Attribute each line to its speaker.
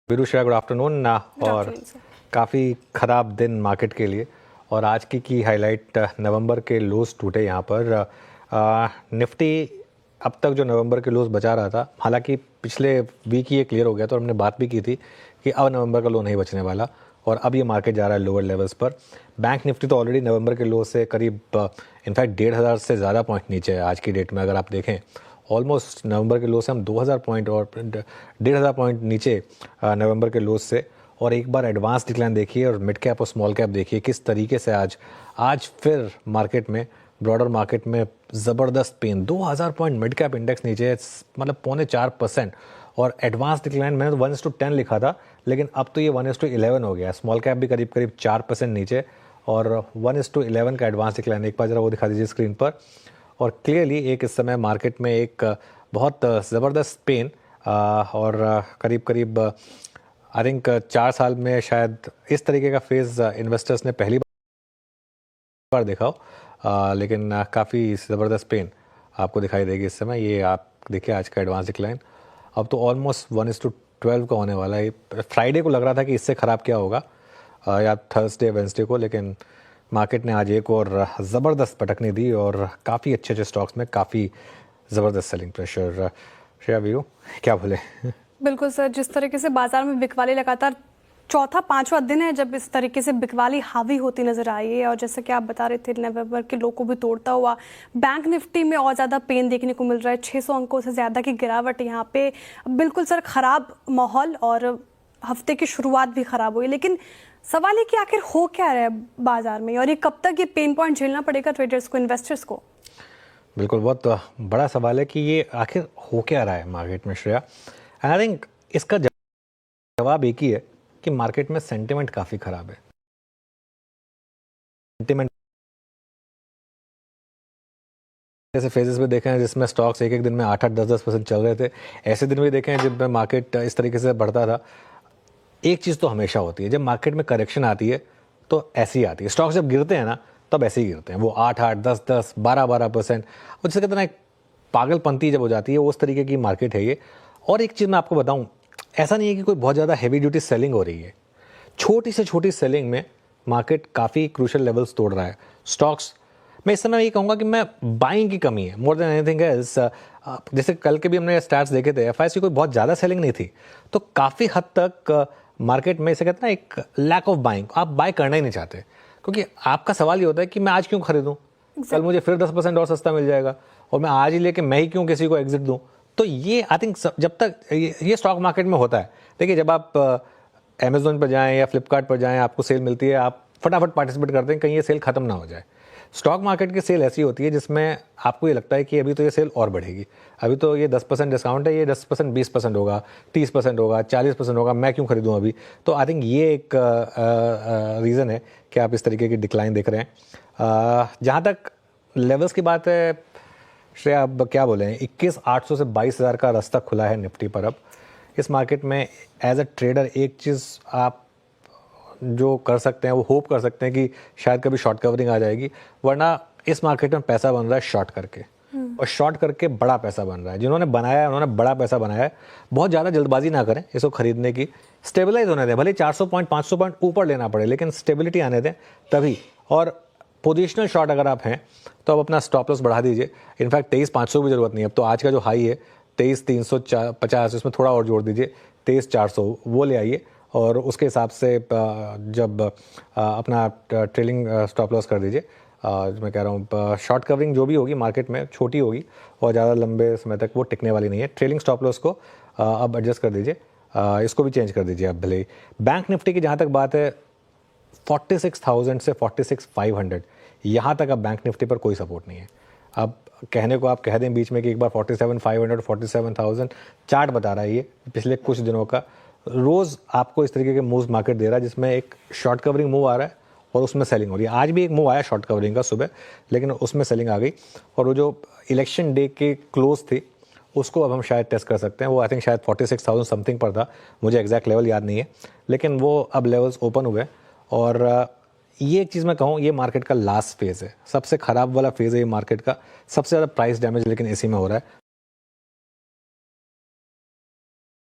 Speaker 1: विरुषा good afternoon. और काफ़ी ख़राब दिन मार्केट के लिए और आज की हाईलाइट नवंबर के लोज टूटे यहाँ पर। निफ्टी अब तक जो नवंबर के लोज बचा रहा था, हालांकि पिछले वीक ये क्लियर हो गया था और हमने बात भी की थी कि अब नवंबर का लो नहीं बचने वाला और अब ये मार्केट जा रहा है लोअर लेवल्स पर। बैंक निफ्टी तो ऑलरेडी नवंबर के लो से करीब इनफैक्ट 1,500 से ज़्यादा पॉइंट नीचे है आज की डेट में। अगर आप देखें ऑलमोस्ट नवंबर के लो से हम 2,000 पॉइंट और 1,500 पॉइंट नीचे नवंबर के लोज से। और एक बार एडवांस डिक्लाइन देखिए और मिड कैप और स्मॉल कैप देखिए किस तरीके से आज फिर मार्केट में, ब्रॉडर मार्केट में ज़बरदस्त pain. 2,000 point mid cap index नीचे, मतलब 0.4%। और एडवांस डिक्लाइन मैंने तो 1:10 लिखा था, लेकिन अब तो ये 1:11 हो गया। स्मॉल कैप भी करीब करीब 4% नीचे और 1:11 का एडवांस डिक्लाइन। एक बार जरा वो दिखा दीजिए स्क्रीन पर। और क्लियरली एक इस समय मार्केट में एक बहुत ज़बरदस्त पेन और करीब करीब आई थिंक 4 साल में शायद इस तरीके का फेज़ इन्वेस्टर्स ने पहली बार देखा हो। लेकिन काफ़ी ज़बरदस्त पेन आपको दिखाई देगी इस समय। ये आप देखिए आज का एडवांस डिक्लाइन अब तो ऑलमोस्ट 1:12 का होने वाला है। फ्राइडे को लग रहा था कि इससे ख़राब क्या होगा या थर्सडे वेंसडे को, लेकिन मार्केट ने आज एक और ज़बरदस्त पटकनी दी और काफ़ी अच्छे अच्छे स्टॉक्स में काफ़ी ज़बरदस्त सेलिंग प्रेशर। श्रेया वीरू क्या बोले?
Speaker 2: बिल्कुल सर, जिस तरीके से बाजार में बिकवाली लगातार चौथा पांचवा दिन है जब इस तरीके से बिकवाली हावी होती नजर आई है और जैसे कि आप बता रहे थे नवंबर के लो को भी तोड़ता हुआ बैंक निफ्टी में और ज़्यादा पेन देखने को मिल रहा है। 600 अंकों से ज़्यादा की गिरावट यहाँ पे। बिल्कुल सर, ख़राब माहौल और हफ्ते की शुरुआत भी ख़राब हुई। लेकिन सवाल है कि आखिर हो क्या रहा है बाजार में और ये कब तक ये पेन पॉइंट झेलना पड़ेगा ट्रेडर्स को, इन्वेस्टर्स को?
Speaker 1: बिल्कुल, बहुत बड़ा सवाल है कि ये आखिर हो क्या रहा है मार्केट में श्रेया। आई थिंक इसका जवाब एक ही है कि मार्केट में सेंटिमेंट काफ़ी ख़राब है। सेंटिमेंट जैसे फेजेस में देखे हैं जिसमें स्टॉक्स एक एक दिन में 8-8, 10-10% चल रहे थे। ऐसे दिन भी देखे हैं जिनमें मार्केट इस तरीके से बढ़ता था। एक चीज़ तो हमेशा होती है, जब मार्केट में करेक्शन आती है तो ऐसी आती है। स्टॉक्स जब गिरते हैं ना तब ऐसे ही गिरते हैं, वो 8-8, 10-10, 12-12%। और जिसे कहते हैं एक पागलपंती जब हो जाती है, उस तरीके की मार्केट है ये। और एक चीज़ मैं आपको बताऊं, ऐसा नहीं है कि कोई बहुत ज़्यादा हैवी ड्यूटी सेलिंग हो रही है। छोटी से छोटी सेलिंग में मार्केट काफ़ी क्रूशियल लेवल्स तोड़ रहा है। स्टॉक्स मैं इस समय ये कहूँगा कि मैं बाइंग की कमी है मोर देन एनीथिंग एल्स। जैसे कल के भी हमने स्टैट्स देखे थे, एफआईसी कोई बहुत ज़्यादा सेलिंग नहीं थी, तो काफ़ी हद तक मार्केट में इसे कहते हैं एक लैक ऑफ बाइंग। आप बाय करना ही नहीं चाहते क्योंकि आपका सवाल ये होता है कि मैं आज क्यों खरीदूं, कल मुझे फिर 10% और सस्ता मिल जाएगा और मैं आज ही लेके मैं ही क्यों किसी को एग्जिट दूं। तो ये आई थिंक जब तक ये स्टॉक मार्केट में होता है। देखिए, जब आप अमेजोन पर जाएं या फ्लिपकार्ट पर जाएं, आपको सेल मिलती है, आप फटाफट पार्टिसिपेट करते हैं कहीं ये सेल खत्म ना हो जाए। स्टॉक मार्केट की सेल ऐसी होती है जिसमें आपको ये लगता है कि अभी तो ये सेल और बढ़ेगी, अभी तो ये 10% डिस्काउंट है, ये 10%, 20% होगा, 30% होगा, 40% होगा, मैं क्यों खरीदूं अभी। तो आई थिंक ये एक रीज़न है कि आप इस तरीके की डिक्लाइन देख रहे हैं। जहाँ तक लेवल्स की बात है श्रेया, अब क्या बोले, 21,800 से 22,000 का रास्ता खुला है निफ्टी पर। अब इस मार्केट में एज अ ट्रेडर एक चीज़ आप जो कर सकते हैं वो होप कर सकते हैं कि शायद कभी शॉर्ट कवरिंग आ जाएगी, वरना इस मार्केट में पैसा बन रहा है शॉर्ट करके और शॉर्ट करके बड़ा पैसा बन रहा है। जिन्होंने बनाया है उन्होंने बड़ा पैसा बनाया है। बहुत ज़्यादा जल्दबाजी ना करें इसको खरीदने की, स्टेबलाइज होने दें, भले 400 पॉइंट 500 पॉइंट ऊपर लेना पड़े लेकिन स्टेबिलिटी आने दें तभी। और पोजिशनल शॉर्ट अगर आप हैं तो आप अपना स्टॉप लॉस बढ़ा दीजिए। इनफैक्ट 23,500 की जरूरत नहीं है। अब तो आज का जो हाई है 23,350, उसमें थोड़ा और जोड़ दीजिए, 23,400 वो ले आइए और उसके हिसाब से जब अपना ट्रेलिंग स्टॉप लॉस कर दीजिए। मैं कह रहा हूँ शॉर्ट कवरिंग जो भी होगी मार्केट में छोटी होगी और ज़्यादा लंबे समय तक वो टिकने वाली नहीं है। ट्रेलिंग स्टॉप लॉस को अब एडजस्ट कर दीजिए, इसको भी चेंज कर दीजिए अब भले ही। बैंक निफ्टी की जहाँ तक बात है 46,000 से 46,500 यहाँ तक अब बैंक निफ्टी पर कोई सपोर्ट नहीं है। अब कहने को आप कह दें बीच में कि एक बार 47,500, 47,000 चार्ट बता रहा है ये पिछले कुछ दिनों का। रोज़ आपको इस तरीके के मूव्स मार्केट दे रहा है जिसमें एक शॉर्ट कवरिंग मूव आ रहा है और उसमें सेलिंग हो रही है। आज भी एक मूव आया शॉर्ट कवरिंग का सुबह, लेकिन उसमें सेलिंग आ गई और वो जो इलेक्शन डे के क्लोज थी उसको अब हम शायद टेस्ट कर सकते हैं। वो आई थिंक शायद 46,000 समथिंग पर था, मुझे एग्जैक्ट लेवल याद नहीं है, लेकिन वो अब लेवल्स ओपन हुए। और ये एक चीज़ मैं कहूँ, ये मार्केट का लास्ट फेज़ है, सबसे ख़राब वाला फेज़ है ये मार्केट का। सबसे ज़्यादा प्राइस डैमेज लेकिन इसी में हो रहा है।